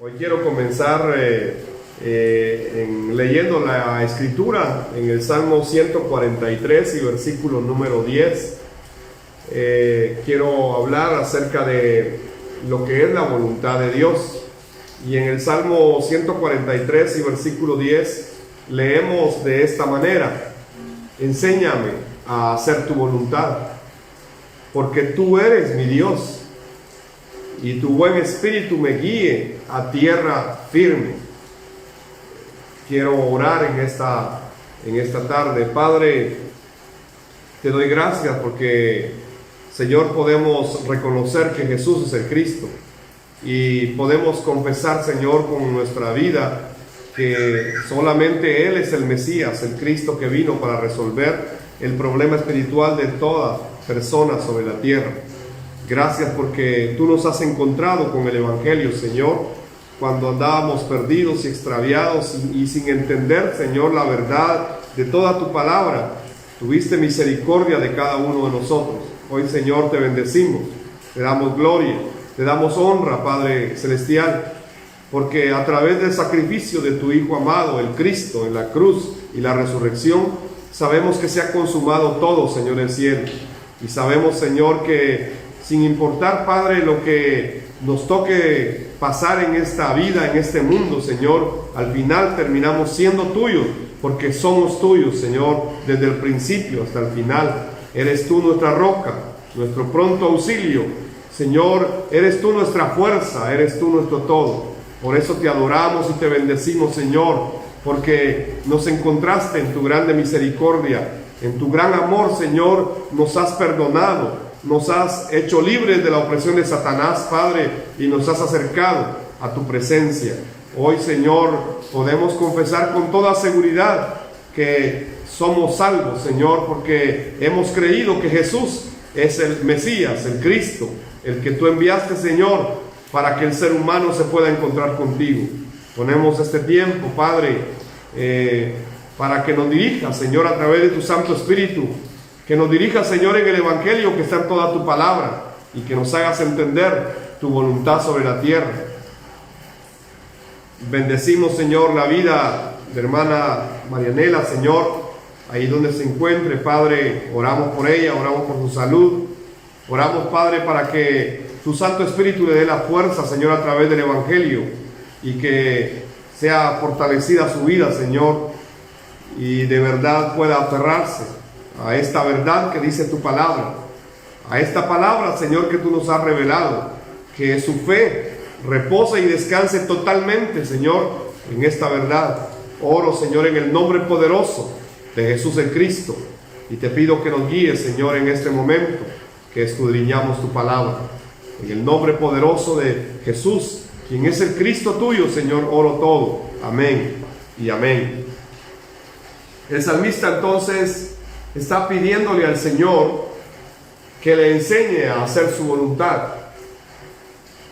Hoy quiero comenzar leyendo la escritura en el Salmo 143 y versículo número 10. Quiero hablar acerca de lo que es la voluntad de Dios. Y en el Salmo 143 y versículo 10 leemos de esta manera: enséñame a hacer tu voluntad, porque tú eres mi Dios, y tu buen espíritu me guíe a tierra firme. Quiero orar en esta tarde. Padre, te doy gracias porque, Señor, podemos reconocer que Jesús es el Cristo, y podemos confesar, Señor, con nuestra vida que solamente Él es el Mesías, el Cristo que vino para resolver el problema espiritual de toda persona sobre la tierra. Gracias porque tú nos has encontrado con el Evangelio, Señor, cuando andábamos perdidos y extraviados y sin entender, Señor, la verdad de toda tu palabra. Tuviste misericordia de cada uno de nosotros. Hoy, Señor, te bendecimos, te damos gloria, te damos honra, Padre Celestial, porque a través del sacrificio de tu Hijo amado, el Cristo, en la cruz y la resurrección, sabemos que se ha consumado todo, Señor, en el cielo. Y sabemos, Señor, que sin importar, Padre, lo que nos toque pasar en esta vida, en este mundo, Señor, al final terminamos siendo tuyos, porque somos tuyos, Señor, desde el principio hasta el final. Eres tú nuestra roca, nuestro pronto auxilio. Señor, eres tú nuestra fuerza, eres tú nuestro todo. Por eso te adoramos y te bendecimos, Señor, porque nos encontraste en tu grande misericordia, en tu gran amor, Señor. Nos has perdonado, nos has hecho libres de la opresión de Satanás, Padre, y nos has acercado a tu presencia. Hoy, Señor, podemos confesar con toda seguridad que somos salvos, Señor, porque hemos creído que Jesús es el Mesías, el Cristo, el que tú enviaste, Señor, para que el ser humano se pueda encontrar contigo. Ponemos este tiempo, Padre, para que nos dirija, Señor, a través de tu Santo Espíritu, que nos dirija, Señor, en el Evangelio que está en toda tu palabra, y que nos hagas entender tu voluntad sobre la tierra. Bendecimos, Señor, la vida de hermana Marianela, Señor, ahí donde se encuentre, Padre. Oramos por ella, oramos por su salud. Oramos, Padre, para que tu Santo Espíritu le dé la fuerza, Señor, a través del Evangelio, y que sea fortalecida su vida, Señor, y de verdad pueda aferrarse a esta verdad que dice tu palabra, a esta palabra, Señor, que tú nos has revelado, que su fe repose y descanse totalmente, Señor, en esta verdad. Oro, Señor, en el nombre poderoso de Jesús el Cristo, y te pido que nos guíes, Señor, en este momento que escudriñamos tu palabra. En el nombre poderoso de Jesús, quien es el Cristo tuyo, Señor, oro todo. Amén y amén. El salmista entonces está pidiéndole al Señor que le enseñe a hacer su voluntad.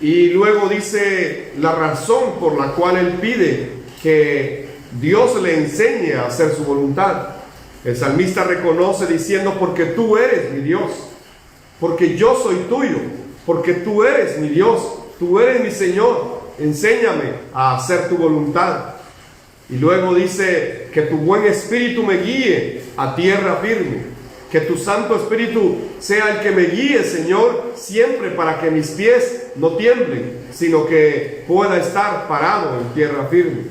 Y luego dice la razón por la cual él pide que Dios le enseñe a hacer su voluntad. El salmista reconoce diciendo: porque tú eres mi Dios, porque yo soy tuyo, porque tú eres mi Dios, tú eres mi Señor, enséñame a hacer tu voluntad. Y luego dice: que tu buen espíritu me guíe a tierra firme, que tu Santo Espíritu sea el que me guíe, Señor, siempre, para que mis pies no tiemblen, sino que pueda estar parado en tierra firme.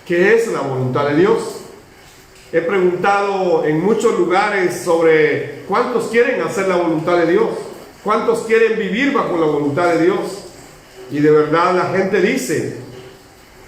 ¿Qué es la voluntad de Dios? He preguntado en muchos lugares sobre cuántos quieren hacer la voluntad de Dios, cuántos quieren vivir bajo la voluntad de Dios. Y de verdad la gente dice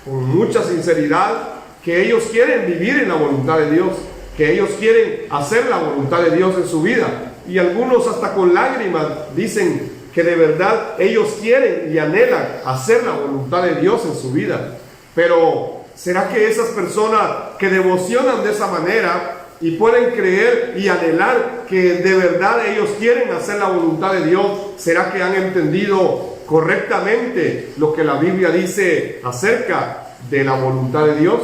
con mucha sinceridad que ellos quieren vivir en la voluntad de Dios, que ellos quieren hacer la voluntad de Dios en su vida. Y algunos hasta con lágrimas dicen que de verdad ellos quieren y anhelan hacer la voluntad de Dios en su vida. Pero ¿será que esas personas que devocionan de esa manera y pueden creer y anhelar que de verdad ellos quieren hacer la voluntad de Dios, será que han entendido correctamente lo que la Biblia dice acerca de la voluntad de Dios?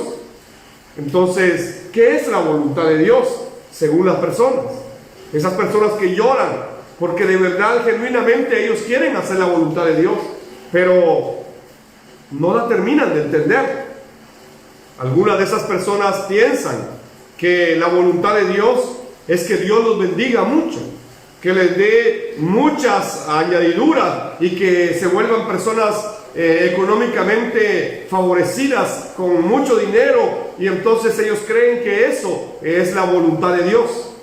Entonces, ¿qué es la voluntad de Dios según las personas? Esas personas que lloran porque de verdad, genuinamente ellos quieren hacer la voluntad de Dios, pero no la terminan de entender. Algunas de esas personas piensan que la voluntad de Dios es que Dios los bendiga mucho, que les dé muchas añadiduras y que se vuelvan personas económicamente favorecidas con mucho dinero, y entonces ellos creen que eso es la voluntad de Dios.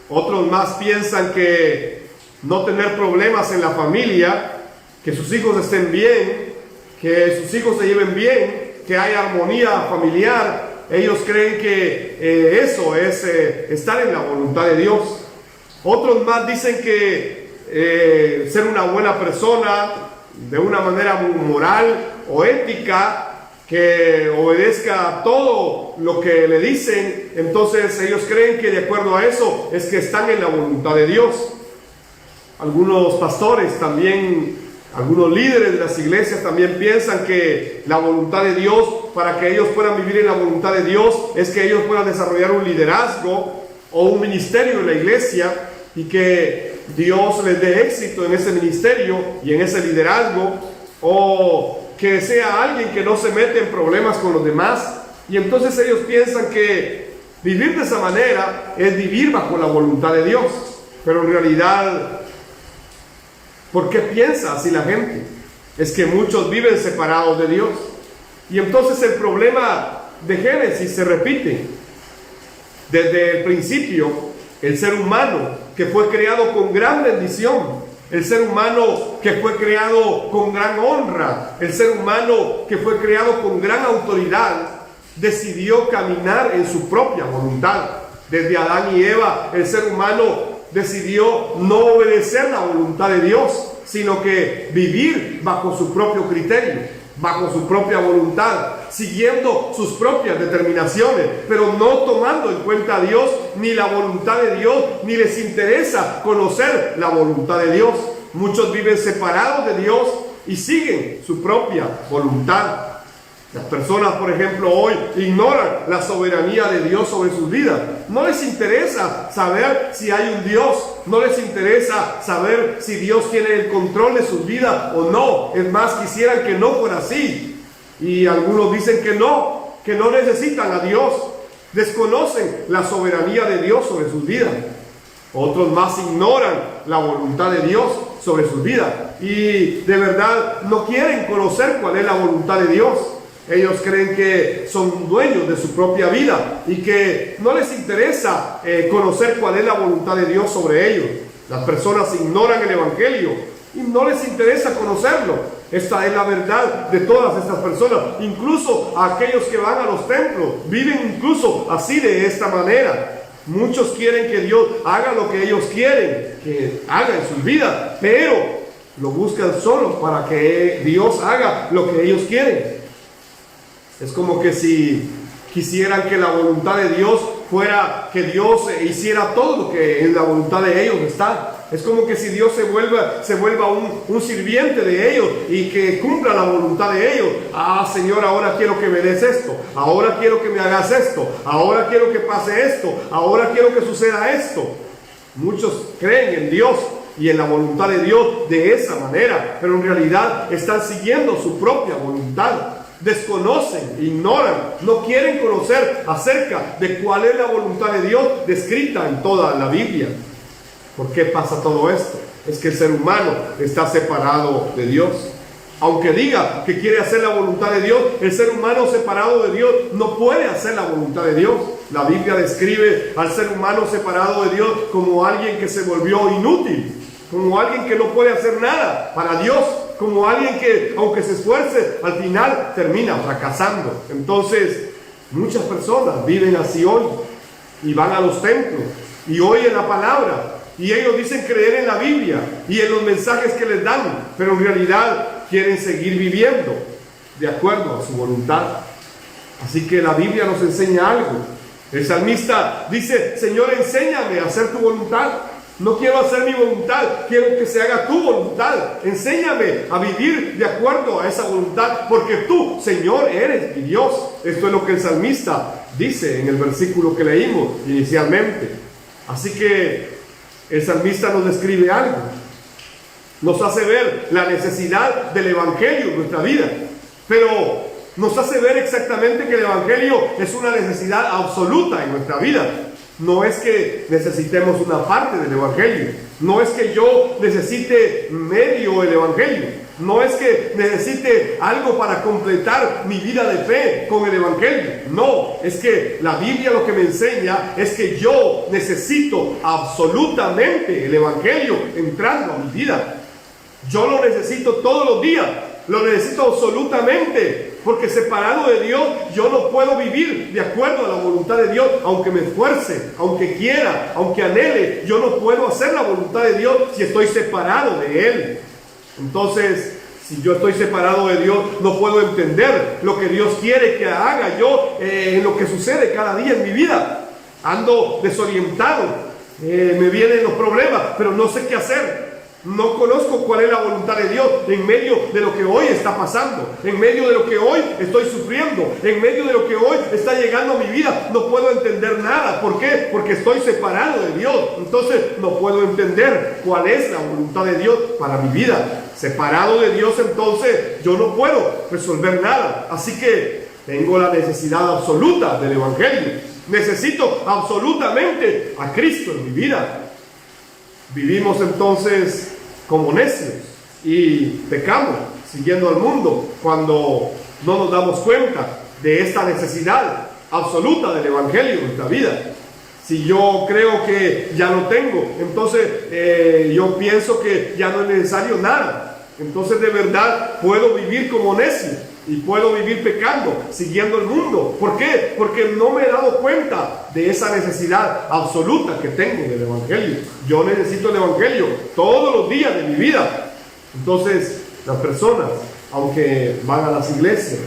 Otros más piensan que no tener problemas en la familia, que sus hijos estén bien, que sus hijos se lleven bien, que haya armonía familiar, ellos creen que eso es estar en la voluntad de Dios. Otros más dicen que ser una buena persona, de una manera moral o ética, que obedezca a todo lo que le dicen, entonces ellos creen que de acuerdo a eso es que están en la voluntad de Dios. Algunos pastores también, algunos líderes de las iglesias también piensan que la voluntad de Dios, para que ellos puedan vivir en la voluntad de Dios, es que ellos puedan desarrollar un liderazgo o un ministerio en la iglesia, y que Dios les dé éxito en ese ministerio y en ese liderazgo, o que sea alguien que no se mete en problemas con los demás. Y entonces ellos piensan que vivir de esa manera es vivir bajo la voluntad de Dios. Pero en realidad, ¿por qué piensa así la gente? Es que muchos viven separados de Dios. Y entonces el problema de Génesis se repite. Desde el principio, el ser humano que fue creado con gran bendición, el ser humano que fue creado con gran honra, el ser humano que fue creado con gran autoridad, decidió caminar en su propia voluntad. Desde Adán y Eva, el ser humano decidió no obedecer la voluntad de Dios, sino que vivir bajo su propio criterio, bajo su propia voluntad, siguiendo sus propias determinaciones, pero no tomando en cuenta a Dios ni la voluntad de Dios, ni les interesa conocer la voluntad de Dios. Muchos viven separados de Dios y siguen su propia voluntad. Las personas, por ejemplo, hoy ignoran la soberanía de Dios sobre sus vidas. No les interesa saber si hay un Dios. No les interesa saber si Dios tiene el control de sus vidas o no. Es más, quisieran que no fuera así. Y algunos dicen que no necesitan a Dios. Desconocen la soberanía de Dios sobre sus vidas. Otros más ignoran la voluntad de Dios sobre sus vidas. Y de verdad no quieren conocer cuál es la voluntad de Dios. Ellos creen que son dueños de su propia vida y que no les interesa conocer cuál es la voluntad de Dios sobre ellos. Las personas ignoran el Evangelio y no les interesa conocerlo. Esta es la verdad de todas estas personas. Incluso aquellos que van a los templos viven incluso así, de esta manera. Muchos quieren que Dios haga lo que ellos quieren que haga en sus vidas, pero lo buscan solo para que Dios haga lo que ellos quieren. Es como que si quisieran que la voluntad de Dios fuera que Dios hiciera todo lo que en la voluntad de ellos está. Es como que si Dios se vuelva un sirviente de ellos y que cumpla la voluntad de ellos. Ah, Señor, ahora quiero que me des esto. Ahora quiero que me hagas esto. Ahora quiero que pase esto. Ahora quiero que suceda esto. Muchos creen en Dios y en la voluntad de Dios de esa manera, pero en realidad están siguiendo su propia voluntad. Desconocen, ignoran, no quieren conocer acerca de cuál es la voluntad de Dios descrita en toda la Biblia. ¿Por qué pasa todo esto? Es que el ser humano está separado de Dios. Aunque diga que quiere hacer la voluntad de Dios, el ser humano separado de Dios no puede hacer la voluntad de Dios. La Biblia describe al ser humano separado de Dios como alguien que se volvió inútil, como alguien que no puede hacer nada para Dios, como alguien que, aunque se esfuerce, al final termina fracasando. Entonces, muchas personas viven así hoy y van a los templos y oyen la palabra y ellos dicen creer en la Biblia y en los mensajes que les dan, pero en realidad quieren seguir viviendo de acuerdo a su voluntad. Así que la Biblia nos enseña algo. El salmista dice: Señor, enséñame a hacer tu voluntad. No quiero hacer mi voluntad, quiero que se haga tu voluntad. Enséñame a vivir de acuerdo a esa voluntad, porque tú, Señor, eres mi Dios. Esto es lo que el salmista dice en el versículo que leímos inicialmente. Así que el salmista nos describe algo. Nos hace ver la necesidad del Evangelio en nuestra vida. pero nos hace ver exactamente que el Evangelio es una necesidad absoluta en nuestra vida. No es que necesitemos una parte del Evangelio, no es que yo necesite medio el Evangelio, no es que necesite algo para completar mi vida de fe con el Evangelio. No, es que la Biblia lo que me enseña es que yo necesito absolutamente el Evangelio entrando a mi vida. Yo lo necesito todos los días, lo necesito absolutamente. Porque separado de Dios, yo no puedo vivir de acuerdo a la voluntad de Dios, aunque me esfuerce, aunque quiera, aunque anhele. Yo no puedo hacer la voluntad de Dios si estoy separado de Él. Entonces, si yo estoy separado de Dios, no puedo entender lo que Dios quiere que haga yo en lo que sucede cada día en mi vida. Ando desorientado, me vienen los problemas, pero no sé qué hacer. No conozco cuál es la voluntad de Dios en medio de lo que hoy está pasando, en medio de lo que hoy estoy sufriendo, en medio de lo que hoy está llegando a mi vida. No puedo entender nada. ¿Por qué? Porque estoy separado de Dios. Entonces no puedo entender cuál es la voluntad de Dios para mi vida. Separado de Dios, entonces yo no puedo resolver nada. Así que tengo la necesidad absoluta del Evangelio. Necesito absolutamente a Cristo en mi vida. Vivimos entonces como necios y pecamos siguiendo al mundo cuando no nos damos cuenta de esta necesidad absoluta del Evangelio en nuestra vida. Si yo creo que ya lo tengo, entonces yo pienso que ya no es necesario nada. Entonces de verdad puedo vivir como necio y puedo vivir pecando, siguiendo el mundo. ¿Por qué? Porque no me he dado cuenta de esa necesidad absoluta que tengo del Evangelio. Yo necesito el Evangelio todos los días de mi vida. Entonces, las personas, aunque van a las iglesias,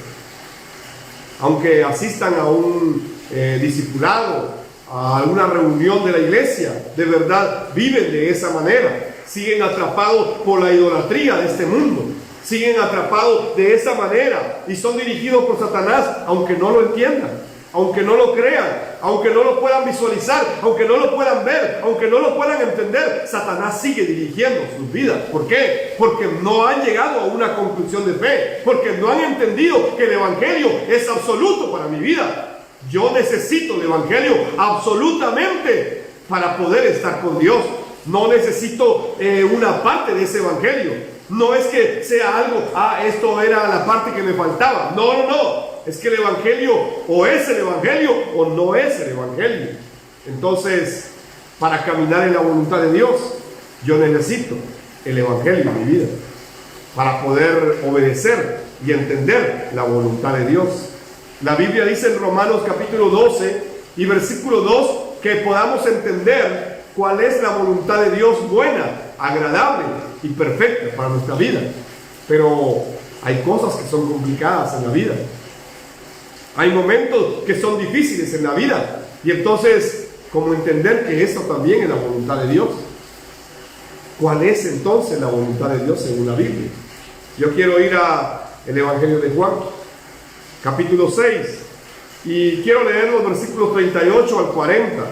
aunque asistan a un discipulado, a alguna reunión de la iglesia, de verdad viven de esa manera. Siguen atrapados por la idolatría de este mundo. Siguen atrapados de esa manera y son dirigidos por Satanás, aunque no lo entiendan, aunque no lo crean, aunque no lo puedan visualizar, aunque no lo puedan ver, aunque no lo puedan entender. Satanás sigue dirigiendo sus vidas. ¿Por qué? Porque no han llegado a una conclusión de fe, porque no han entendido que el Evangelio es absoluto para mi vida. Yo necesito el Evangelio absolutamente para poder estar con Dios. No necesito una parte de ese Evangelio. No es que sea algo, esto era la parte que me faltaba. No. Es que el Evangelio o es el Evangelio o no es el Evangelio. Entonces, para caminar en la voluntad de Dios, yo necesito el Evangelio en mi vida. Para poder obedecer y entender la voluntad de Dios. La Biblia dice en Romanos capítulo 12 y versículo 2 que podamos entender cuál es la voluntad de Dios buena, agradable y perfecta para nuestra vida. Pero hay cosas que son complicadas en la vida. Hay momentos que son difíciles en la vida. Y entonces, ¿cómo entender que eso también es la voluntad de Dios? ¿Cuál es entonces la voluntad de Dios según la Biblia? Yo quiero ir al Evangelio de Juan, capítulo 6, y quiero leer los versículos 38 al 40.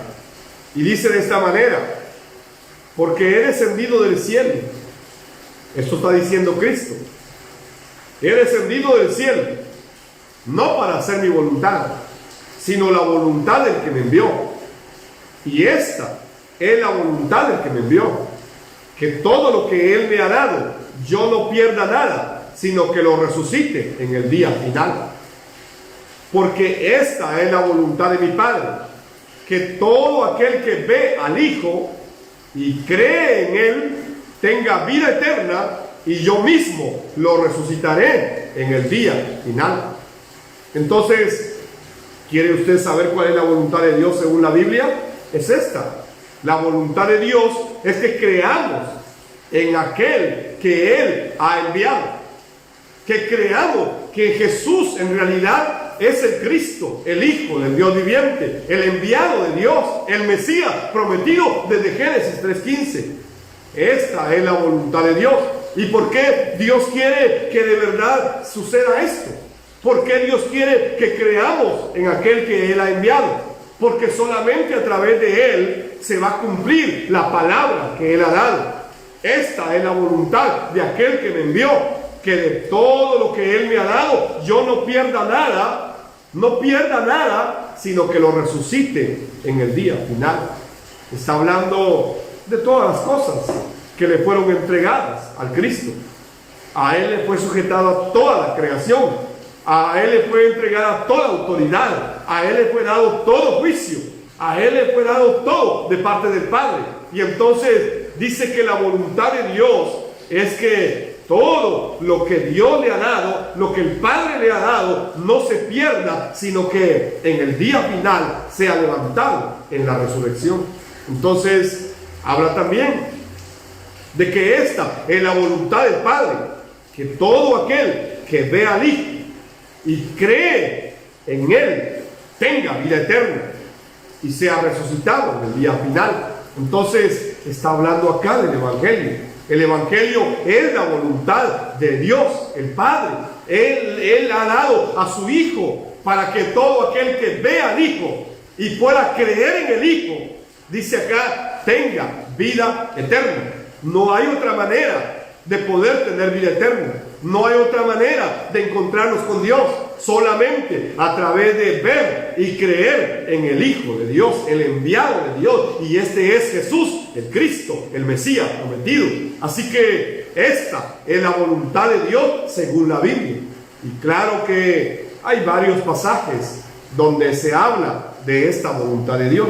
Y dice de esta manera: porque he descendido del cielo. Esto está diciendo Cristo. He descendido del cielo, no para hacer mi voluntad, sino la voluntad del que me envió. Y esta es la voluntad del que me envió, que todo lo que Él me ha dado, yo no pierda nada, sino que lo resucite en el día final. Porque esta es la voluntad de mi Padre, que todo aquel que ve al Hijo y cree en Él tenga vida eterna, y yo mismo lo resucitaré en el día final. Entonces, ¿quiere usted saber cuál es la voluntad de Dios según la Biblia? Es esta. La voluntad de Dios es que creamos en aquel que Él ha enviado, que creamos que Jesús en realidad es el Cristo, el Hijo del Dios viviente, el enviado de Dios, el Mesías prometido desde Génesis 3:15. Esta es la voluntad de Dios. ¿Y por qué Dios quiere que de verdad suceda esto? ¿Por qué Dios quiere que creamos en aquel que Él ha enviado? Porque solamente a través de Él se va a cumplir la palabra que Él ha dado. Esta es la voluntad de aquel que me envió, que de todo lo que Él me ha dado, yo no pierda nada, sino que lo resucite en el día final. Está hablando de todas las cosas que le fueron entregadas al Cristo. A Él le fue sujetada toda la creación, a Él le fue entregada toda autoridad, a Él le fue dado todo juicio, a Él le fue dado todo de parte del Padre. Y entonces dice que la voluntad de Dios es que todo lo que Dios le ha dado, lo que el Padre le ha dado, no se pierda, sino que en el día final sea levantado en la resurrección. Entonces habla también de que esta es la voluntad del Padre, que todo aquel que ve al Hijo y cree en Él tenga vida eterna y sea resucitado en el día final. Entonces está hablando acá del Evangelio. El Evangelio es la voluntad de Dios, el Padre. Él ha dado a su Hijo para que todo aquel que vea al Hijo y pueda creer en el Hijo, dice acá, tenga vida eterna. No hay otra manera de poder tener vida eterna. No hay otra manera de encontrarnos con Dios, solamente a través de ver y creer en el Hijo de Dios, el enviado de Dios. Y este es Jesús, el Cristo, el Mesías prometido. Así que esta es la voluntad de Dios según la Biblia. Y claro que hay varios pasajes donde se habla de esta voluntad de Dios.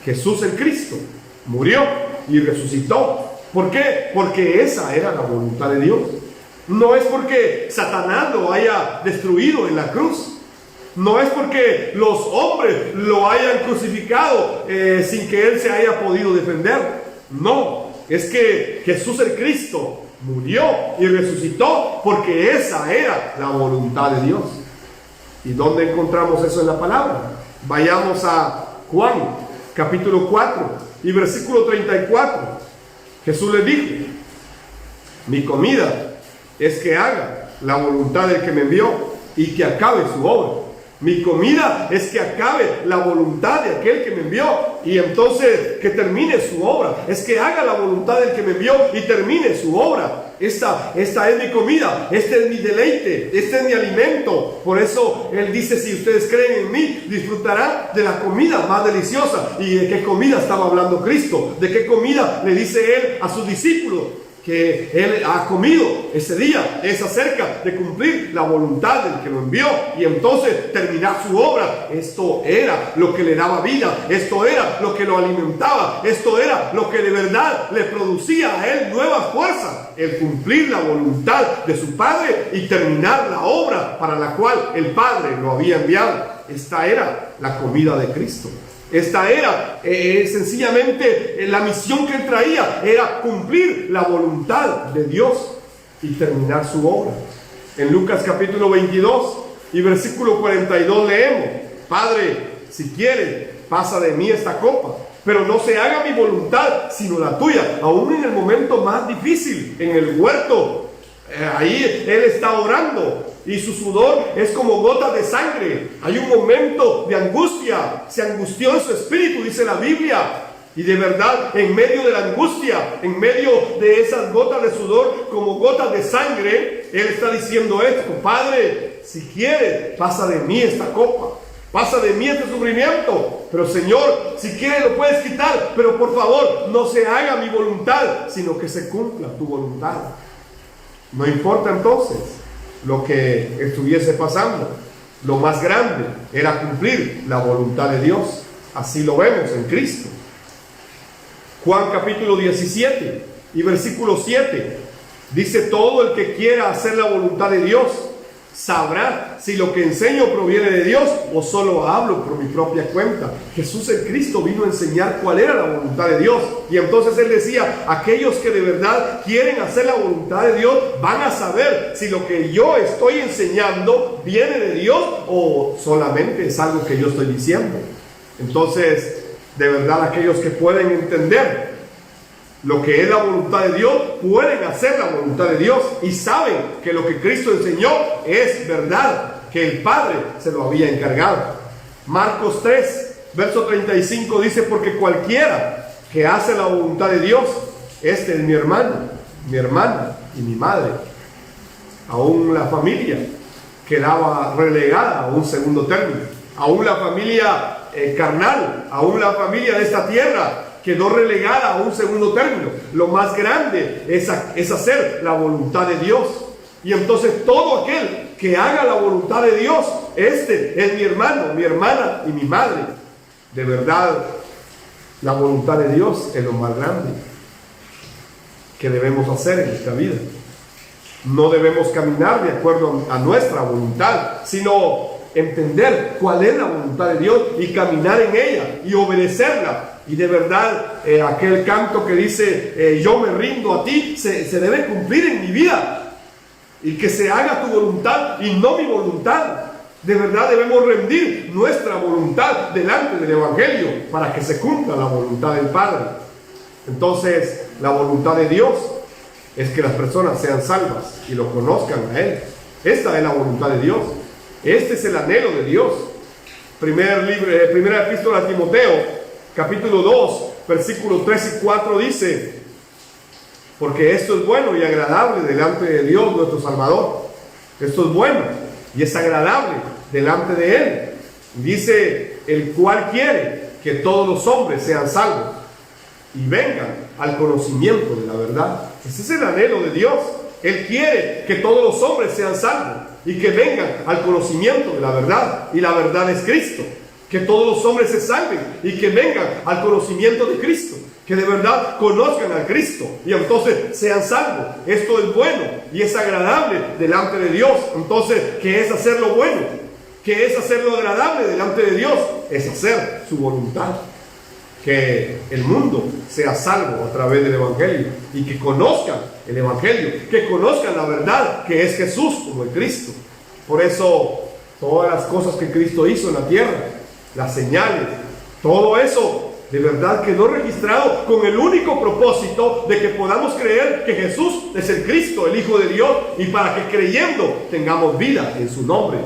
Jesús el Cristo murió y resucitó. ¿Por qué? Porque esa era la voluntad de Dios. No es porque Satanás lo haya destruido en la cruz. No es porque los hombres lo hayan crucificado sin que Él se haya podido defender. No, es que Jesús el Cristo murió y resucitó porque esa era la voluntad de Dios. ¿Y dónde encontramos eso en la palabra? Vayamos a Juan, capítulo 4 y versículo 34. Jesús le dijo: mi comida es que haga la voluntad del que me envió y que acabe su obra. Mi comida es que acabe la voluntad de aquel que me envió y entonces que termine su obra. Es que haga la voluntad del que me envió y termine su obra. Esta es mi comida, este es mi deleite, este es mi alimento. Por eso Él dice: si ustedes creen en mí, disfrutarán de la comida más deliciosa. ¿Y de qué comida estaba hablando Cristo? ¿De qué comida le dice Él a sus discípulos que Él ha comido ese día? Es acerca de cumplir la voluntad del que lo envió y entonces terminar su obra. Esto era lo que le daba vida, esto era lo que lo alimentaba, esto era lo que de verdad le producía a Él nueva fuerza, el cumplir la voluntad de su Padre y terminar la obra para la cual el Padre lo había enviado. Esta era la comida de Cristo. Esta era sencillamente la misión que Él traía, era cumplir la voluntad de Dios y terminar su obra. En Lucas capítulo 22 y versículo 42 leemos: Padre, si quieres, pasa de mí esta copa, pero no se haga mi voluntad sino la tuya. Aún en el momento más difícil, en el huerto, ahí Él está orando y su sudor es como gotas de sangre. Hay un momento de angustia, se angustió en su espíritu, dice la Biblia. Y de verdad, en medio de la angustia, en medio de esas gotas de sudor como gotas de sangre, Él está diciendo esto: Padre, si quieres, pasa de mí esta copa, pasa de mí este sufrimiento, pero Señor, si quieres lo puedes quitar, pero por favor no se haga mi voluntad, sino que se cumpla tu voluntad. No importa entonces lo que estuviese pasando, lo más grande era cumplir la voluntad de Dios. Así lo vemos en Cristo. Juan capítulo 17 y versículo 7 dice: todo el que quiera hacer la voluntad de Dios sabrá si lo que enseño proviene de Dios o solo hablo por mi propia cuenta. Jesús el Cristo vino a enseñar cuál era la voluntad de Dios. Y entonces Él decía: aquellos que de verdad quieren hacer la voluntad de Dios van a saber si lo que yo estoy enseñando viene de Dios o solamente es algo que yo estoy diciendo. Entonces, de verdad, aquellos que pueden entender lo que es la voluntad de Dios, pueden hacer la voluntad de Dios y saben que lo que Cristo enseñó es verdad, que el Padre se lo había encargado. Marcos 3, verso 35 dice: porque cualquiera que hace la voluntad de Dios, este es mi hermano, mi hermana y mi madre. Aún la familia quedaba relegada a un segundo término. Aún la familia carnal, aún la familia de esta tierra quedó relegada a un segundo término. Lo más grande es hacer la voluntad de Dios. Y entonces todo aquel que haga la voluntad de Dios, este es mi hermano, mi hermana y mi madre. De verdad, la voluntad de Dios es lo más grande que debemos hacer en esta vida. No debemos caminar de acuerdo a nuestra voluntad, sino entender cuál es la voluntad de Dios y caminar en ella y obedecerla. Y de verdad, aquel canto que dice, yo me rindo a ti, se debe cumplir en mi vida. Y que se haga tu voluntad y no mi voluntad. De verdad debemos rendir nuestra voluntad delante del Evangelio para que se cumpla la voluntad del Padre. Entonces, la voluntad de Dios es que las personas sean salvas y lo conozcan a Él. Esta es la voluntad de Dios. Este es el anhelo de Dios. Primera epístola a Timoteo, capítulo 2, versículos 3 y 4 dice: porque esto es bueno y agradable delante de Dios nuestro Salvador. Esto es bueno y es agradable delante de Él. Dice, el cual quiere que todos los hombres sean salvos y vengan al conocimiento de la verdad. Ese es el anhelo de Dios. Él quiere que todos los hombres sean salvos y que vengan al conocimiento de la verdad. Y la verdad es Cristo. Que todos los hombres se salven y que vengan al conocimiento de Cristo. Que de verdad conozcan a Cristo y entonces sean salvos. Esto es bueno y es agradable delante de Dios. Entonces, ¿qué es hacer lo bueno? ¿Qué es hacer lo agradable delante de Dios? Es hacer su voluntad. Que el mundo sea salvo a través del Evangelio y que conozcan el Evangelio, que conozcan la verdad que es Jesús como el Cristo. Por eso, todas las cosas que Cristo hizo en la tierra, las señales, todo eso de verdad quedó registrado con el único propósito de que podamos creer que Jesús es el Cristo, el Hijo de Dios, y para que creyendo tengamos vida en su nombre.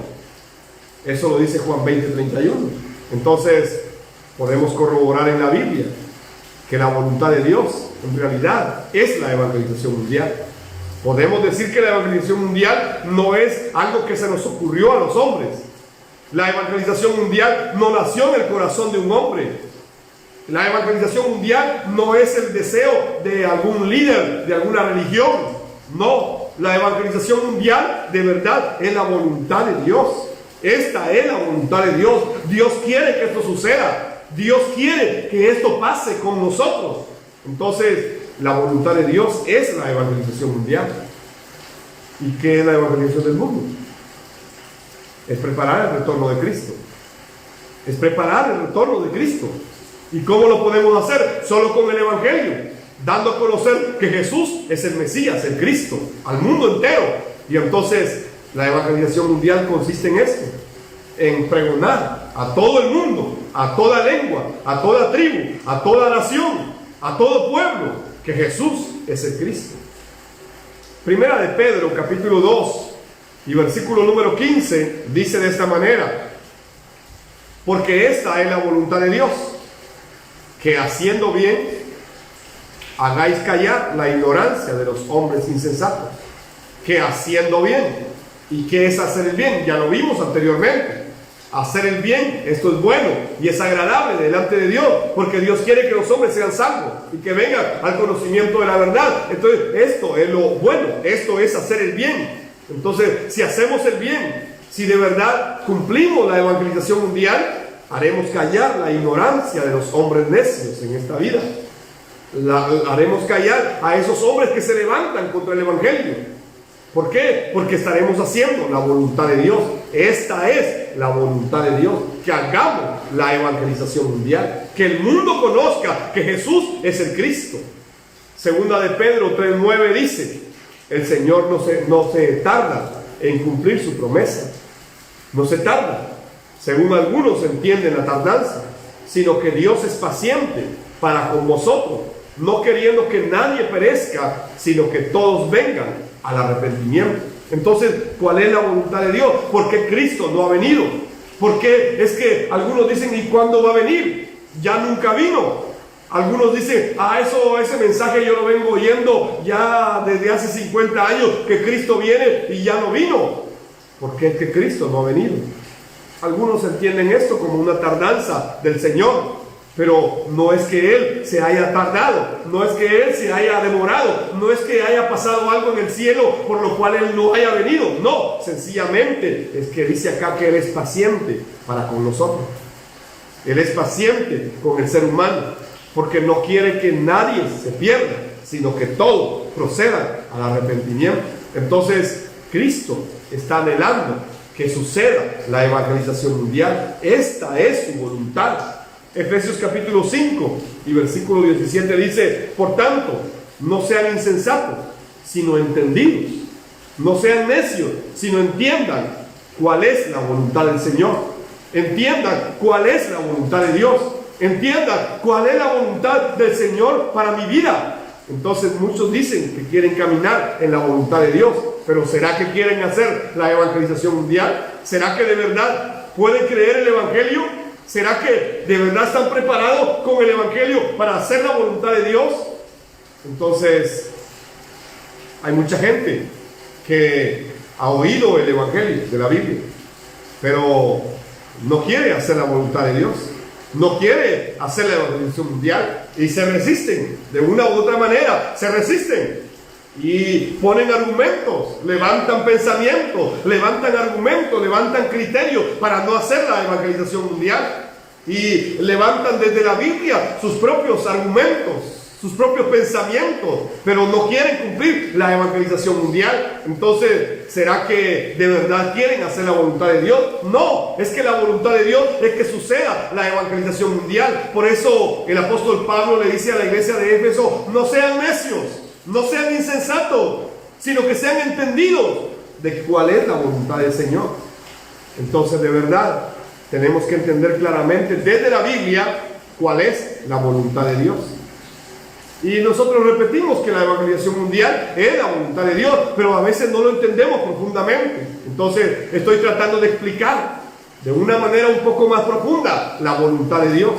Eso lo dice Juan 20:31. Entonces podemos corroborar en la Biblia que la voluntad de Dios en realidad es la evangelización mundial. Podemos decir que la evangelización mundial no es algo que se nos ocurrió a los hombres. La evangelización mundial no nació en el corazón de un hombre. La evangelización mundial no es el deseo de algún líder de alguna religión. No, la evangelización mundial de verdad es la voluntad de Dios. Esta es la voluntad de Dios. Dios quiere que esto suceda. Dios quiere que esto pase con nosotros. Entonces, la voluntad de Dios es la evangelización mundial. ¿Y qué es la evangelización del mundo? Es preparar el retorno de Cristo. Es preparar el retorno de Cristo. ¿Y cómo lo podemos hacer? Solo con el Evangelio, dando a conocer que Jesús es el Mesías, el Cristo, al mundo entero. Y entonces la evangelización mundial consiste en esto, en pregonar a todo el mundo, a toda lengua, a toda tribu, a toda nación, a todo pueblo, que Jesús es el Cristo. Primera de Pedro, capítulo 2 y versículo número 15, dice de esta manera: porque esta es la voluntad de Dios, que haciendo bien hagáis callar la ignorancia de los hombres insensatos. Que haciendo bien. ¿Y qué es hacer el bien? Ya lo vimos anteriormente. Hacer el bien, esto es bueno y es agradable delante de Dios, porque Dios quiere que los hombres sean salvos y que vengan al conocimiento de la verdad. Entonces, esto es lo bueno, esto es hacer el bien. Entonces, si hacemos el bien, si de verdad cumplimos la evangelización mundial, haremos callar la ignorancia de los hombres necios en esta vida. Haremos callar a esos hombres que se levantan contra el Evangelio. ¿Por qué? Porque estaremos haciendo la voluntad de Dios. Esta es la voluntad de Dios, que hagamos la evangelización mundial, que el mundo conozca que Jesús es el Cristo. Segunda de Pedro 3:9 dice: el Señor no se tarda en cumplir su promesa. No se tarda, según algunos entienden la tardanza, sino que Dios es paciente para con vosotros, no queriendo que nadie perezca, sino que todos vengan al arrepentimiento. Entonces, ¿cuál es la voluntad de Dios? ¿Por qué Cristo no ha venido? ¿Por qué es que algunos dicen, ¿y cuándo va a venir? Ya nunca vino. Algunos dicen, ese mensaje yo lo vengo oyendo ya desde hace 50 años, que Cristo viene y ya no vino. ¿Por qué es que Cristo no ha venido? Algunos entienden esto como una tardanza del Señor, pero no es que Él se haya tardado, no es que Él se haya demorado, no es que haya pasado algo en el cielo por lo cual Él no haya venido. No, sencillamente es que dice acá que Él es paciente para con nosotros. Él es paciente con el ser humano, porque no quiere que nadie se pierda, sino que todos procedan al arrepentimiento. Entonces, Cristo está anhelando que suceda la evangelización mundial. Esta es su voluntad. Efesios capítulo 5 y versículo 17 dice: por tanto, no sean insensatos, sino entendidos. No sean necios, sino entiendan cuál es la voluntad del Señor. Entiendan cuál es la voluntad de Dios. Entiendan cuál es la voluntad del Señor para mi vida. Entonces muchos dicen que quieren caminar en la voluntad de Dios, pero ¿será que quieren hacer la evangelización mundial? ¿Será que de verdad pueden creer el Evangelio? ¿Será que de verdad están preparados con el Evangelio para hacer la voluntad de Dios? Entonces, hay mucha gente que ha oído el Evangelio de la Biblia, pero no quiere hacer la voluntad de Dios. No quiere hacer la evangelización mundial y se resisten, de una u otra manera, se resisten y ponen argumentos, levantan pensamientos, levantan argumentos, levantan criterios para no hacer la evangelización mundial y levantan desde la Biblia sus propios argumentos, sus propios pensamientos, pero no quieren cumplir la evangelización mundial. Entonces, ¿será que de verdad quieren hacer la voluntad de Dios? No, es que la voluntad de Dios es que suceda la evangelización mundial. Por eso el apóstol Pablo le dice a la iglesia de Éfeso: no sean necios, no sean insensatos, sino que sean entendidos de cuál es la voluntad del Señor. Entonces, de verdad, tenemos que entender claramente desde la Biblia cuál es la voluntad de Dios. Y nosotros repetimos que la evangelización mundial es la voluntad de Dios, pero a veces no lo entendemos profundamente. Entonces estoy tratando de explicar de una manera un poco más profunda la voluntad de Dios.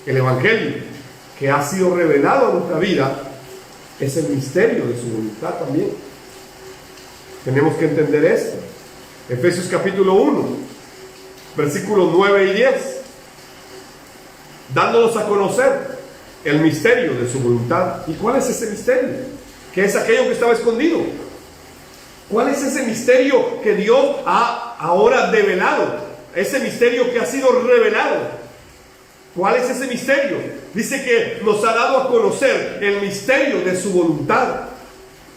El Evangelio que ha sido revelado a nuestra vida es el misterio de su voluntad también. Tenemos que entender esto. Efesios capítulo 1, versículos 9 y 10, dándonos a conocer el misterio de su voluntad. ¿Y cuál es ese misterio? ¿Qué es aquello que estaba escondido? ¿Cuál es ese misterio que Dios ha ahora develado? Ese misterio que ha sido revelado. ¿Cuál es ese misterio? Dice que nos ha dado a conocer el misterio de su voluntad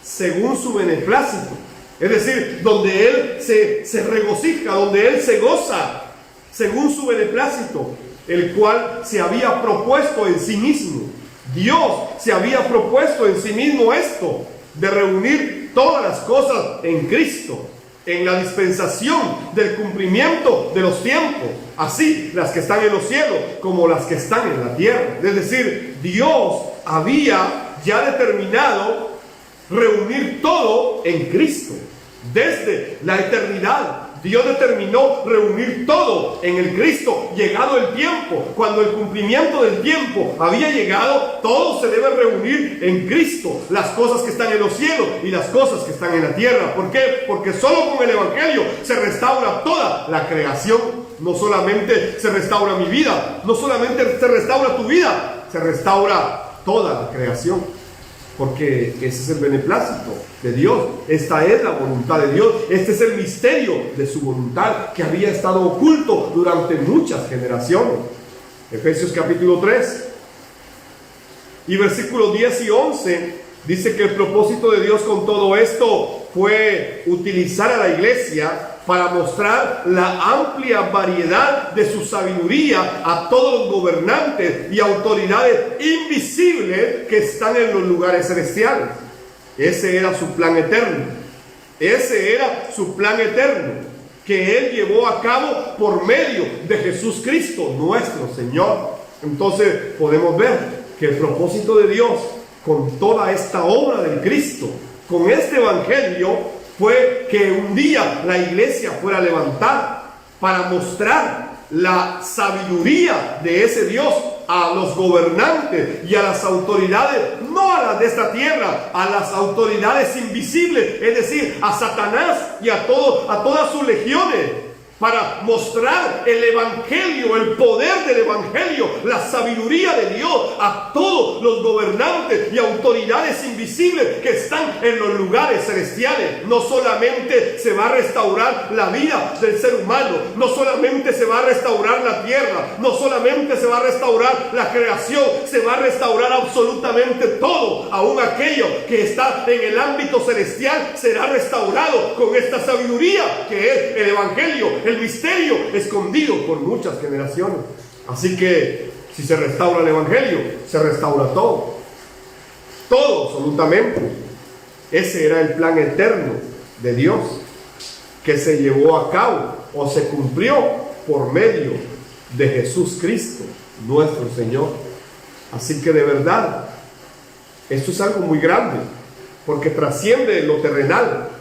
según su beneplácito. Es decir, donde Él se regocija, donde Él se goza según su beneplácito, el cual se había propuesto en sí mismo. Dios se había propuesto en sí mismo esto, de reunir todas las cosas en Cristo, en la dispensación del cumplimiento de los tiempos, así las que están en los cielos como las que están en la tierra. Es decir, Dios había ya determinado reunir todo en Cristo. Desde la eternidad, Dios determinó reunir todo en el Cristo. Llegado el tiempo, cuando el cumplimiento del tiempo había llegado, todo se debe reunir en Cristo. Las cosas que están en los cielos y las cosas que están en la tierra. ¿Por qué? Porque solo con el Evangelio se restaura toda la creación. No solamente se restaura mi vida, no solamente se restaura tu vida, se restaura toda la creación. Porque ese es el beneplácito de Dios. Esta es la voluntad de Dios. Este es el misterio de su voluntad que había estado oculto durante muchas generaciones. Efesios capítulo 3 y versículos 10 y 11 dice que el propósito de Dios con todo esto fue utilizar a la iglesia para mostrar la amplia variedad de su sabiduría a todos los gobernantes y autoridades invisibles que están en los lugares celestiales. Ese era su plan eterno. Ese era su plan eterno, que Él llevó a cabo por medio de Jesús Cristo, nuestro Señor. Entonces podemos ver que el propósito de Dios con toda esta obra del Cristo, con este Evangelio, fue que un día la iglesia fuera levantada para mostrar la sabiduría de ese Dios a los gobernantes y a las autoridades, no a las de esta tierra, a las autoridades invisibles, es decir, a Satanás y a todas sus legiones, para mostrar el evangelio, el poder del evangelio, la sabiduría de Dios a todos los gobernantes y autoridades invisibles que están en los lugares celestiales. No solamente se va a restaurar la vida del ser humano, no solamente se va a restaurar la tierra, no solamente se va a restaurar la creación, se va a restaurar absolutamente todo. Aún aquello que está en el ámbito celestial será restaurado con esta sabiduría que es el evangelio, el misterio escondido por muchas generaciones. Así que si se restaura el evangelio, se restaura todo. Todo, absolutamente. Ese era el plan eterno de Dios, que se llevó a cabo o se cumplió por medio de Jesús Cristo, nuestro Señor. Así que de verdad, esto es algo muy grande, porque trasciende lo terrenal.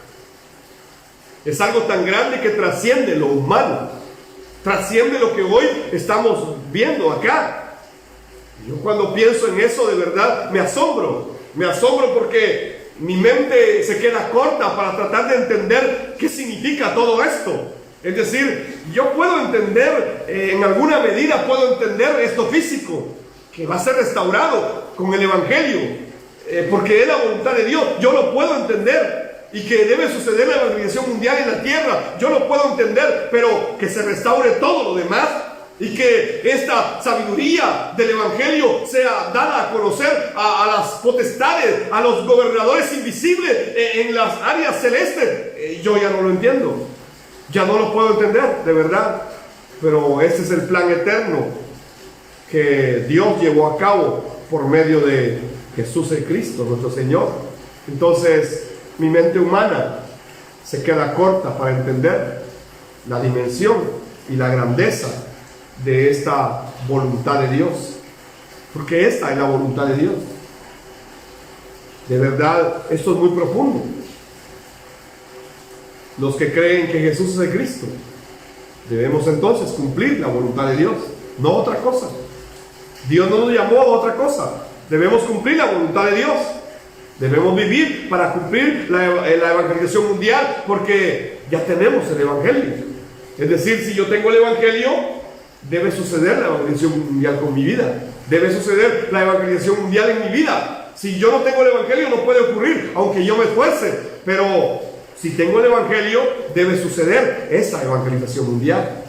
Es algo tan grande que trasciende lo humano, trasciende lo que hoy estamos viendo acá. Yo cuando pienso en eso, de verdad me asombro porque mi mente se queda corta para tratar de entender qué significa todo esto. Es decir, yo puedo entender, en alguna medida puedo entender esto físico, que va a ser restaurado con el evangelio, porque es la voluntad de Dios. Yo lo puedo entender. Y que debe suceder la evangelización mundial en la tierra, yo lo puedo entender, pero que se restaure todo lo demás y que esta sabiduría del evangelio sea dada a conocer a las potestades, a los gobernadores invisibles en las áreas celestes, yo ya no lo entiendo, ya no lo puedo entender, de verdad. Pero ese es el plan eterno que Dios llevó a cabo por medio de Jesús el Cristo, nuestro Señor. Entonces, mi mente humana se queda corta para entender la dimensión y la grandeza de esta voluntad de Dios, porque esta es la voluntad de Dios. De verdad, esto es muy profundo. Los que creen que Jesús es el Cristo, debemos entonces cumplir la voluntad de Dios, no otra cosa. Dios no nos llamó a otra cosa. Debemos cumplir la voluntad de Dios. Debemos vivir para cumplir la evangelización mundial, porque ya tenemos el evangelio. Es decir, si yo tengo el evangelio, debe suceder la evangelización mundial con mi vida. Debe suceder la evangelización mundial en mi vida. Si yo no tengo el evangelio, no puede ocurrir, aunque yo me esfuerce. Pero si tengo el evangelio, debe suceder esa evangelización mundial.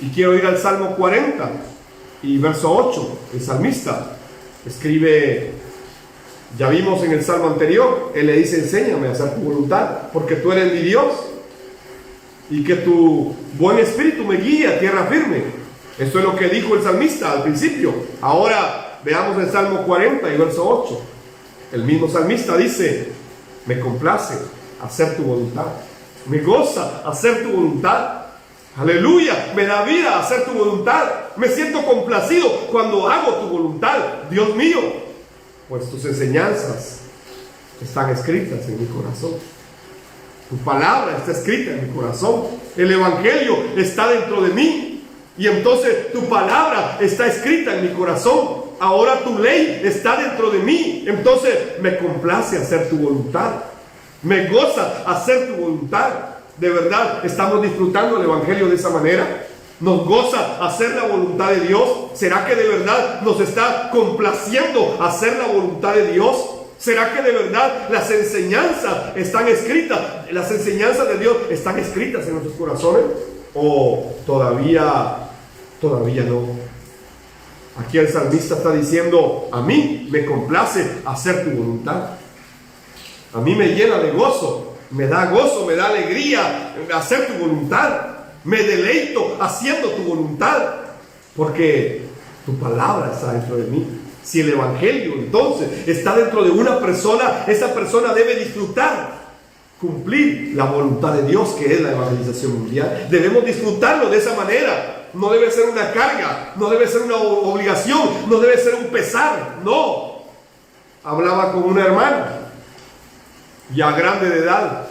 Y quiero ir al Salmo 40 y verso 8. El salmista escribe: ya vimos en el salmo anterior, él le dice: enséñame a hacer tu voluntad, porque tú eres mi Dios, y que tu buen espíritu me guíe a tierra firme. Esto es lo que dijo el salmista al principio. Ahora veamos el Salmo 40 y verso 8. El mismo salmista dice: me complace hacer tu voluntad, me goza hacer tu voluntad. Aleluya, me da vida hacer tu voluntad. Me siento complacido cuando hago tu voluntad, Dios mío. Pues tus enseñanzas están escritas en mi corazón. Tu palabra está escrita en mi corazón. El evangelio está dentro de mí. Y entonces tu palabra está escrita en mi corazón. Ahora tu ley está dentro de mí. Entonces me complace hacer tu voluntad. Me goza hacer tu voluntad. De verdad, estamos disfrutando el evangelio de esa manera. Nos goza hacer la voluntad de Dios. ¿Será que de verdad nos está complaciendo hacer la voluntad de Dios? ¿Será que de verdad las enseñanzas están escritas? ¿Las enseñanzas de Dios están escritas en nuestros corazones? ¿O todavía no? Aquí el salmista está diciendo: a mí me complace hacer tu voluntad. A mí me llena de gozo, me da alegría hacer tu voluntad. Me deleito haciendo tu voluntad, porque tu palabra está dentro de mí. Si el evangelio entonces está dentro de una persona, esa persona debe disfrutar, cumplir la voluntad de Dios, que es la evangelización mundial. Debemos disfrutarlo de esa manera. No debe ser una carga, no debe ser una obligación, no debe ser un pesar. No. Hablaba con una hermana ya grande de edad,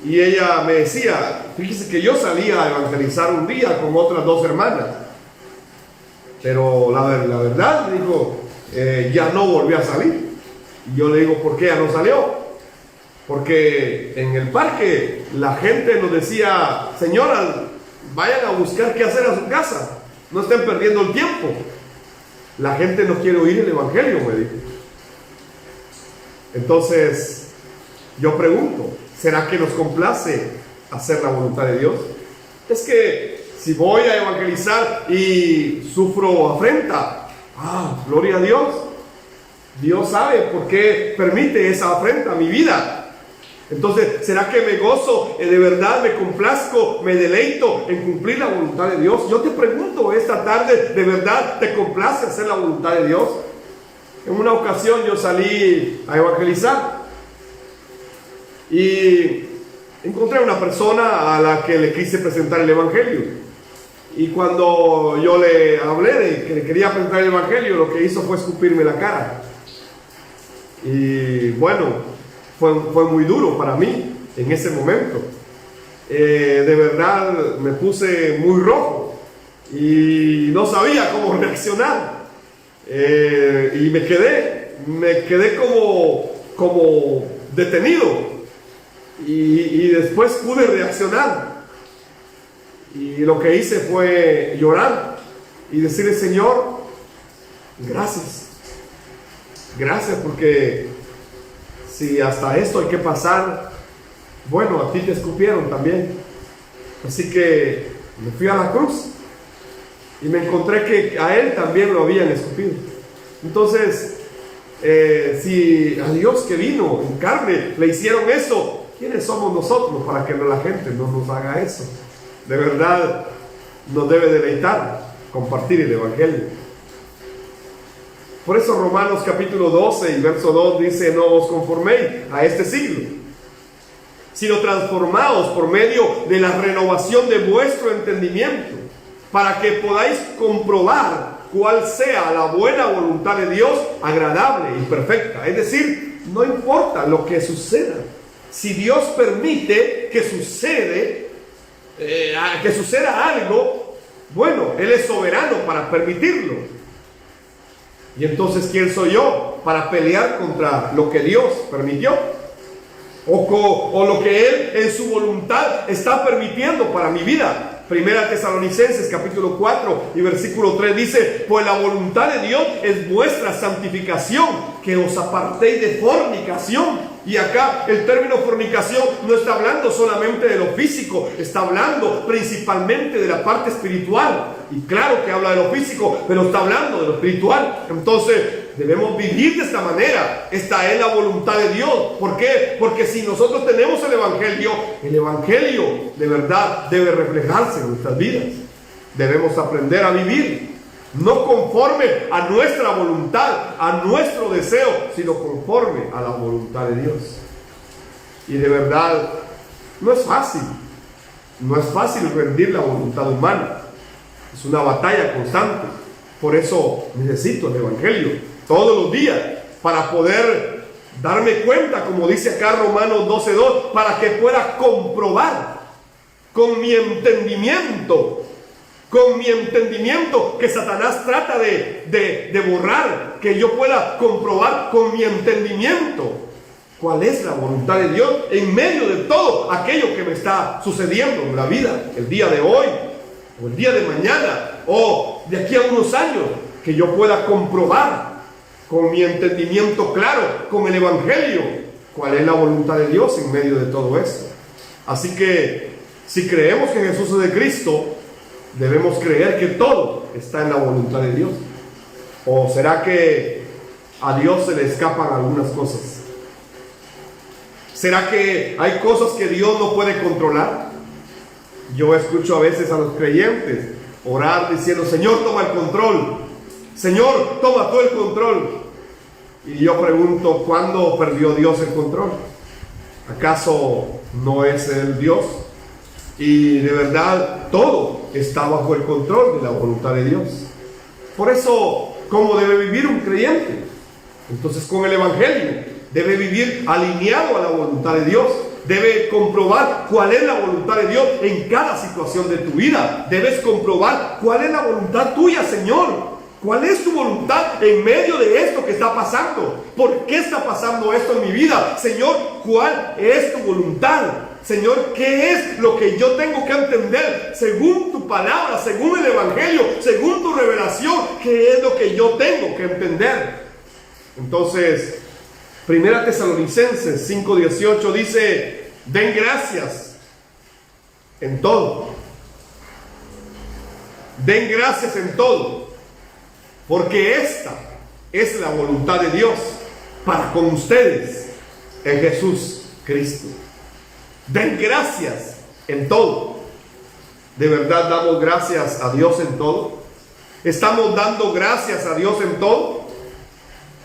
y ella me decía: fíjese que yo salía a evangelizar un día con otras dos hermanas, Pero la verdad, me dijo, ya no volvió a salir. Y yo le digo, ¿por qué ya no salió? Porque en el parque la gente nos decía, señora, vayan a buscar qué hacer a su casa, no estén perdiendo el tiempo. La gente no quiere oír el evangelio, me dijo. Entonces, yo pregunto, ¿será que nos complace hacer la voluntad de Dios? Es que si voy a evangelizar y sufro afrenta, gloria a Dios. Dios sabe por qué permite esa afrenta a mi vida. Entonces, ¿será que me gozo, de verdad me complazco, me deleito en cumplir la voluntad de Dios? Yo te pregunto esta tarde, ¿de verdad te complace hacer la voluntad de Dios? En una ocasión yo salí a evangelizar y encontré a una persona a la que le quise presentar el evangelio. Y cuando yo le hablé de que le quería presentar el evangelio, lo que hizo fue escupirme la cara. Y bueno, fue muy duro para mí en ese momento. De verdad me puse muy rojo y no sabía cómo reaccionar. Y me quedé como detenido. Y después pude reaccionar. Y lo que hice fue llorar y decirle, Señor, gracias. Gracias porque si hasta esto hay que pasar, bueno, a ti te escupieron también. Así que me fui a la cruz y me encontré que a él también lo habían escupido. Entonces, si a Dios que vino en carne le hicieron eso, ¿quiénes somos nosotros para que la gente no nos haga eso? De verdad nos debe deleitar compartir el evangelio. Por eso Romanos capítulo 12 y verso 2 dice, no os conforméis a este siglo, sino transformaos por medio de la renovación de vuestro entendimiento, para que podáis comprobar cuál sea la buena voluntad de Dios, agradable y perfecta. Es decir, no importa lo que suceda, si Dios permite que suceda algo, bueno, Él es soberano para permitirlo. Y entonces, ¿quién soy yo para pelear contra lo que Dios permitió? O lo que Él en su voluntad está permitiendo para mi vida. Primera Tesalonicenses capítulo 4 y versículo 3 dice, pues la voluntad de Dios es vuestra santificación, que os apartéis de fornicación. Y acá el término fornicación no está hablando solamente de lo físico, está hablando principalmente de la parte espiritual. Y claro que habla de lo físico, pero está hablando de lo espiritual. Entonces debemos vivir de esta manera. Esta es la voluntad de Dios. ¿Por qué? Porque si nosotros tenemos el Evangelio de verdad debe reflejarse en nuestras vidas. Debemos aprender a vivir, no conforme a nuestra voluntad, a nuestro deseo, sino conforme a la voluntad de Dios. Y de verdad, no es fácil rendir la voluntad humana. Es una batalla constante. Por eso necesito el Evangelio todos los días para poder darme cuenta, como dice acá Romanos 12:2, para que pueda comprobar con mi entendimiento que Satanás trata de borrar, que yo pueda comprobar con mi entendimiento cuál es la voluntad de Dios en medio de todo aquello que me está sucediendo en la vida, el día de hoy, o el día de mañana, o de aquí a unos años, que yo pueda comprobar con mi entendimiento claro, con el Evangelio, cuál es la voluntad de Dios en medio de todo esto. Así que, si creemos que Jesús es de Cristo, debemos creer que todo está en la voluntad de Dios. ¿O será que a Dios se le escapan algunas cosas? ¿Será que hay cosas que Dios no puede controlar? Yo escucho a veces a los creyentes orar diciendo, Señor, toma el control. Señor, toma tú el control. Y yo pregunto, ¿cuándo perdió Dios el control? ¿Acaso no es el Dios? Y de verdad, todo está bajo el control de la voluntad de Dios. Por eso, ¿cómo debe vivir un creyente? Entonces, con el Evangelio, debe vivir alineado a la voluntad de Dios. debe comprobar cuál es la voluntad de Dios en cada situación de tu vida. Debes comprobar cuál es la voluntad tuya, Señor. ¿Cuál es tu voluntad en medio de esto que está pasando? ¿Por qué está pasando esto en mi vida? Señor, ¿cuál es tu voluntad? Señor, ¿qué es lo que yo tengo que entender según tu palabra, según el Evangelio, según tu revelación? ¿Qué es lo que yo tengo que entender? Entonces, 1 Tesalonicenses 5:18 dice: den gracias en todo. Den gracias en todo, porque esta es la voluntad de Dios para con ustedes en Jesús Cristo. Den gracias en todo. ¿De verdad damos gracias a Dios en todo? ¿Estamos dando gracias a Dios en todo?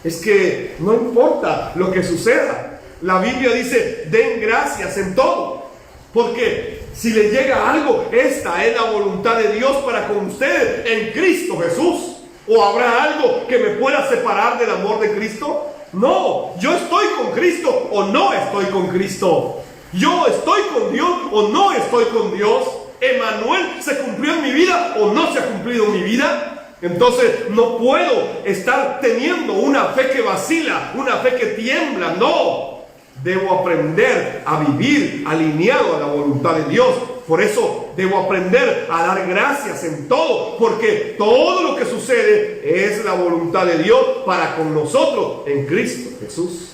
Es que no importa lo que suceda. La Biblia dice: den gracias en todo. Porque si le llega algo, esta es la voluntad de Dios para con ustedes en Cristo Jesús. ¿O habrá algo que me pueda separar del amor de Cristo? No, yo estoy con Cristo o no estoy con Cristo. Yo estoy con Dios o no estoy con Dios. Emmanuel se cumplió en mi vida o no se ha cumplido en mi vida. Entonces no puedo estar teniendo una fe que vacila, una fe que tiembla. No, debo aprender a vivir alineado a la voluntad de Dios. Por eso debo aprender a dar gracias en todo, porque todo lo que sucede es la voluntad de Dios para con nosotros en Cristo Jesús.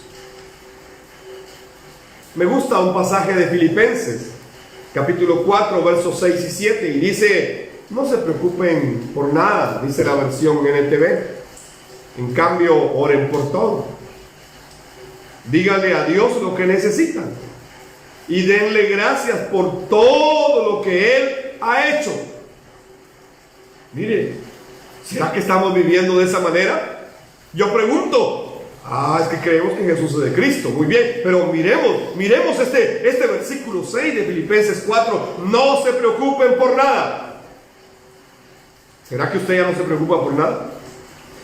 Me gusta un pasaje de Filipenses, capítulo 4, versos 6 y 7, y dice: no se preocupen por nada, dice la versión NTV. En cambio, oren por todo. Díganle a Dios lo que necesitan y denle gracias por todo lo que Él ha hecho. Mire, ¿será que estamos viviendo de esa manera? Yo pregunto. Es que creemos que Jesús es de Cristo. Muy bien, pero miremos este versículo 6 de Filipenses 4. No se preocupen por nada. ¿Será que usted ya no se preocupa por nada?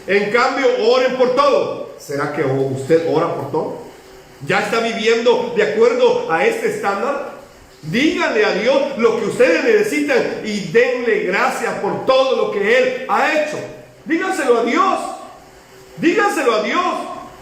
En cambio, oren por todo. ¿Será que usted ora por todo? ¿Ya está viviendo de acuerdo a este estándar? Díganle a Dios lo que ustedes necesitan y denle gracias por todo lo que Él ha hecho. Díganselo a Dios. Díganselo a Dios.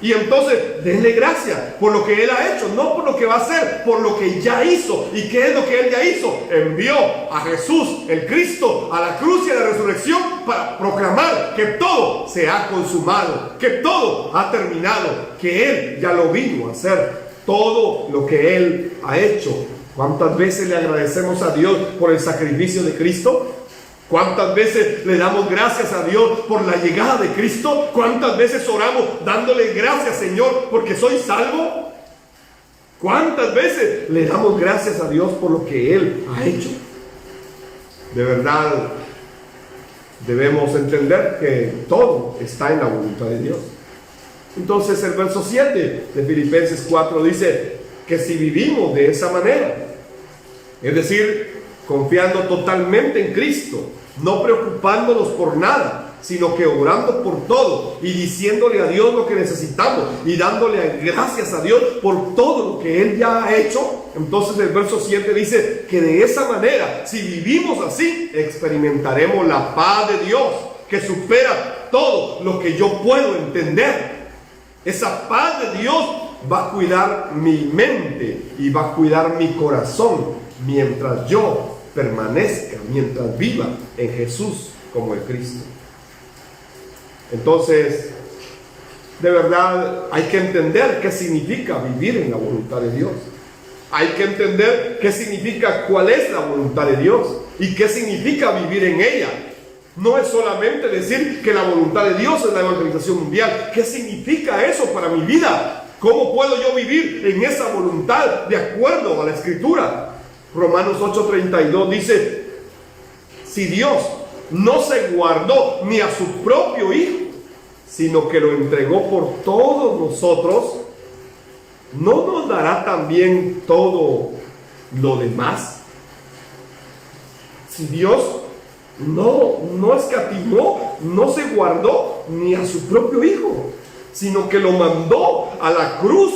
Y entonces denle gracias por lo que Él ha hecho, no por lo que va a hacer, por lo que ya hizo. ¿Y qué es lo que Él ya hizo? Envió a Jesús, el Cristo, a la cruz y a la resurrección para proclamar que todo se ha consumado, que todo ha terminado, que Él ya lo vino a hacer, todo lo que Él ha hecho. ¿Cuántas veces le agradecemos a Dios por el sacrificio de Cristo? ¿Cuántas veces le damos gracias a Dios por la llegada de Cristo? ¿Cuántas veces oramos dándole gracias, Señor, porque soy salvo? ¿Cuántas veces le damos gracias a Dios por lo que Él ha hecho? De verdad, debemos entender que todo está en la voluntad de Dios. Entonces el verso 7 de Filipenses 4 dice que si vivimos de esa manera, es decir, confiando totalmente en Cristo, no preocupándonos por nada, sino que orando por todo y diciéndole a Dios lo que necesitamos y dándole gracias a Dios por todo lo que Él ya ha hecho. Entonces el verso 7 dice que de esa manera, si vivimos así, experimentaremos la paz de Dios que supera todo lo que yo puedo entender. Esa paz de Dios va a cuidar mi mente y va a cuidar mi corazón mientras yo permanezca, mientras viva en Jesús como el Cristo. Entonces, de verdad hay que entender qué significa vivir en la voluntad de Dios. Hay que entender qué significa, cuál es la voluntad de Dios y qué significa vivir en ella. No es solamente decir que la voluntad de Dios es la evangelización mundial. ¿Qué significa eso para mi vida? ¿Cómo puedo yo vivir en esa voluntad de acuerdo a la Escritura? Romanos 8:32 dice: si Dios no se guardó ni a su propio Hijo, sino que lo entregó por todos nosotros, ¿no nos dará también todo lo demás? Si Dios no escatimó, no se guardó ni a su propio Hijo, sino que lo mandó a la cruz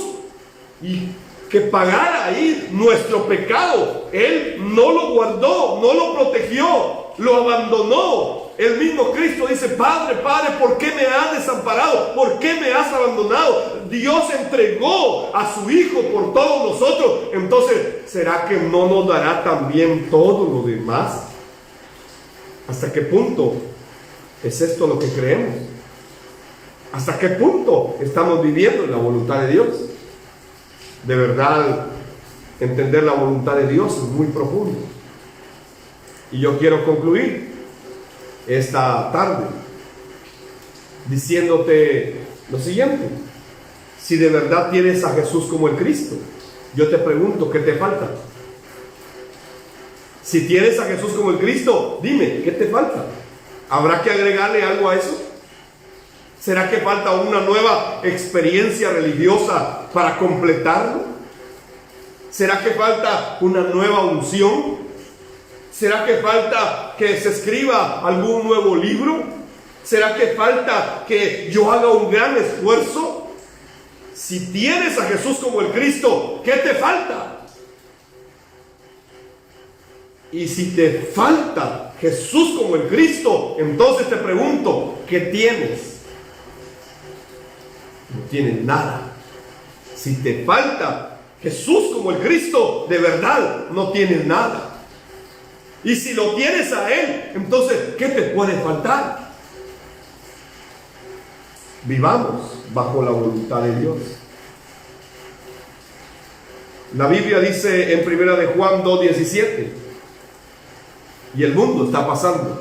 y que pagara ahí nuestro pecado. Él no lo guardó, no lo protegió, lo abandonó. El mismo Cristo dice: Padre, Padre, ¿por qué me has desamparado? ¿Por qué me has abandonado? Dios entregó a su Hijo por todos nosotros. Entonces, ¿será que no nos dará también todo lo demás? ¿Hasta qué punto es esto lo que creemos? ¿Hasta qué punto estamos viviendo en la voluntad de Dios? De verdad, entender la voluntad de Dios es muy profundo. Y yo quiero concluir esta tarde diciéndote lo siguiente: si de verdad tienes a Jesús como el Cristo, yo te pregunto, ¿qué te falta? Si tienes a Jesús como el Cristo, dime, ¿qué te falta? ¿Habrá que agregarle algo a eso? ¿Será que falta una nueva experiencia religiosa para completarlo? ¿Será que falta una nueva unción? ¿Será que falta que se escriba algún nuevo libro? ¿Será que falta que yo haga un gran esfuerzo? Si tienes a Jesús como el Cristo, ¿qué te falta? Y si te falta Jesús como el Cristo, entonces te pregunto, ¿qué tienes? No tienes nada. Si te falta Jesús como el Cristo, de verdad no tienes nada. Y si lo tienes a Él, entonces, ¿qué te puede faltar? Vivamos bajo la voluntad de Dios. La Biblia dice en 1 de Juan 2:17, y el mundo está pasando,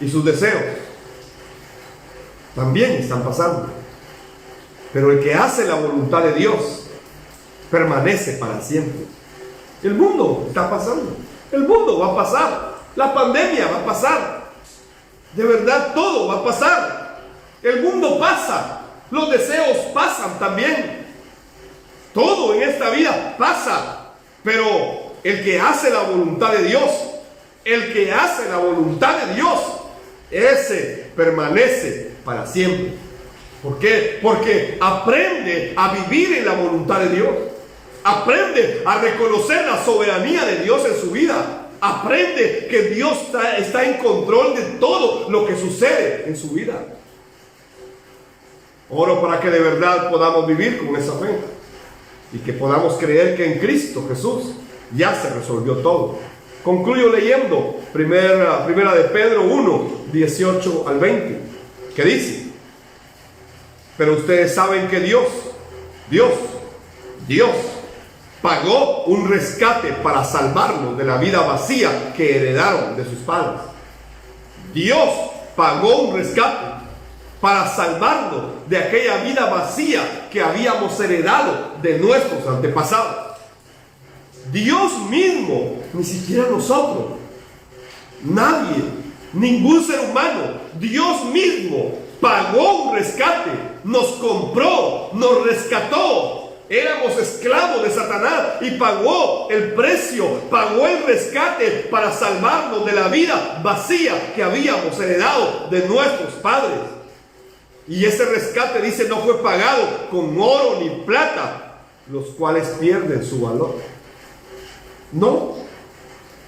y sus deseos también están pasando, pero el que hace la voluntad de Dios permanece para siempre. El mundo está pasando, el mundo va a pasar, la pandemia va a pasar, de verdad todo va a pasar, el mundo pasa, los deseos pasan también, todo en esta vida pasa, pero el que hace la voluntad de Dios, el que hace la voluntad de Dios, ese permanece para siempre. ¿Por qué? Porque aprende a vivir en la voluntad de Dios. Aprende a reconocer la soberanía de Dios en su vida. Aprende que Dios está en control de todo lo que sucede en su vida. Oro para que de verdad podamos vivir con esa fe y que podamos creer que en Cristo Jesús ya se resolvió todo. Concluyo leyendo primera de Pedro 1, 18 al 20, que dice: pero ustedes saben que Dios pagó un rescate para salvarnos de la vida vacía que heredaron de sus padres. Dios pagó un rescate para salvarnos de aquella vida vacía que habíamos heredado de nuestros antepasados. Dios mismo, ni siquiera nosotros, nadie, ningún ser humano, Dios mismo pagó un rescate, nos compró, nos rescató. Éramos esclavos de Satanás y pagó el precio, pagó el rescate para salvarnos de la vida vacía que habíamos heredado de nuestros padres. Y ese rescate, dice, no fue pagado con oro ni plata, los cuales pierden su valor. No,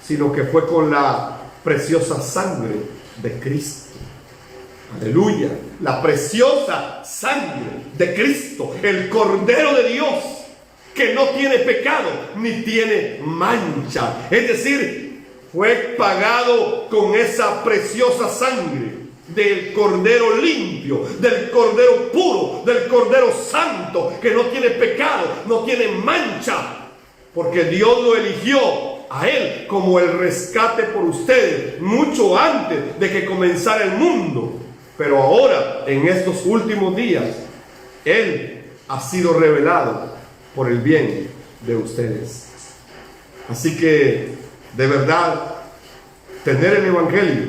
sino que fue con la preciosa sangre de Cristo. Aleluya, la preciosa sangre de Cristo, el Cordero de Dios, que no tiene pecado ni tiene mancha. Es decir, fue pagado con esa preciosa sangre del Cordero limpio, del Cordero puro, del Cordero santo, que no tiene pecado, no tiene mancha. Porque Dios lo eligió a Él como el rescate por ustedes, mucho antes de que comenzara el mundo. Pero ahora, en estos últimos días, Él ha sido revelado por el bien de ustedes. Así que, de verdad, tener el Evangelio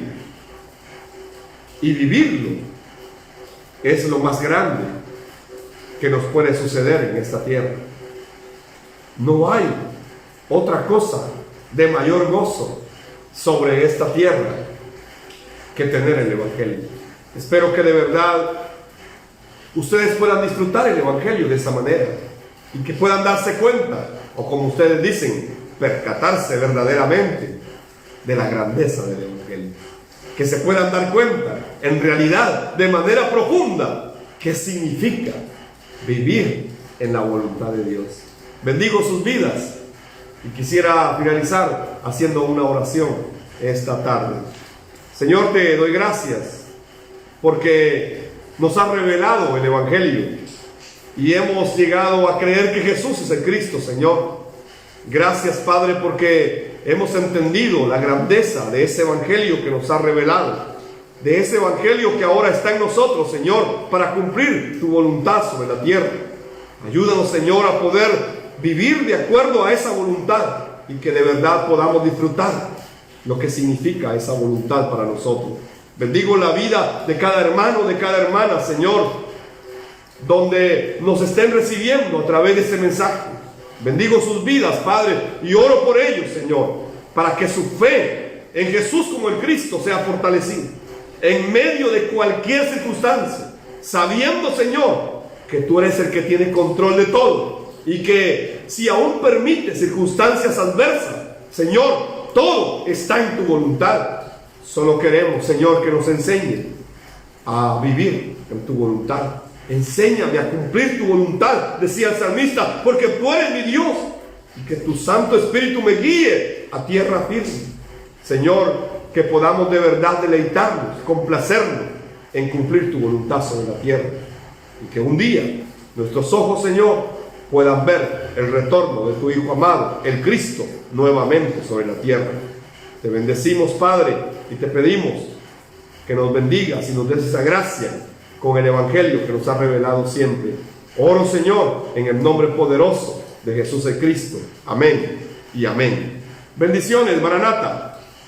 y vivirlo es lo más grande que nos puede suceder en esta tierra. No hay otra cosa de mayor gozo sobre esta tierra que tener el Evangelio. Espero que de verdad ustedes puedan disfrutar el Evangelio de esa manera. y que puedan darse cuenta, o como ustedes dicen, percatarse verdaderamente de la grandeza del Evangelio. Que se puedan dar cuenta, en realidad, de manera profunda, qué significa vivir en la voluntad de Dios. Bendigo sus vidas y quisiera finalizar haciendo una oración esta tarde. Señor, te doy gracias porque nos has revelado el Evangelio y hemos llegado a creer que Jesús es el Cristo, Señor. Gracias, Padre, porque hemos entendido la grandeza de ese Evangelio que nos ha revelado, de ese Evangelio que ahora está en nosotros, Señor, para cumplir tu voluntad sobre la tierra. Ayúdanos, Señor, a poder vivir de acuerdo a esa voluntad y que de verdad podamos disfrutar lo que significa esa voluntad para nosotros. Bendigo la vida de cada hermano, de cada hermana, Señor, donde nos estén recibiendo a través de ese mensaje. Bendigo sus vidas, Padre, y oro por ellos, Señor, para que su fe en Jesús como el Cristo sea fortalecida en medio de cualquier circunstancia, sabiendo, Señor, que tú eres el que tiene control de todo y que si aún permite circunstancias adversas, Señor, todo está en tu voluntad. Solo queremos, Señor, que nos enseñe a vivir en tu voluntad. Enséñame a cumplir tu voluntad, decía el salmista, porque tú eres mi Dios y que tu Santo Espíritu me guíe a tierra firme. Señor, que podamos de verdad deleitarnos, complacernos en cumplir tu voluntad sobre la tierra y que un día nuestros ojos, Señor, puedan ver el retorno de tu Hijo amado, el Cristo, nuevamente sobre la tierra. Te bendecimos, Padre, y te pedimos que nos bendigas y nos des esa gracia con el Evangelio que nos ha revelado siempre. Oro, Señor, en el nombre poderoso de Jesús el Cristo. Amén y amén. Bendiciones, Maranata.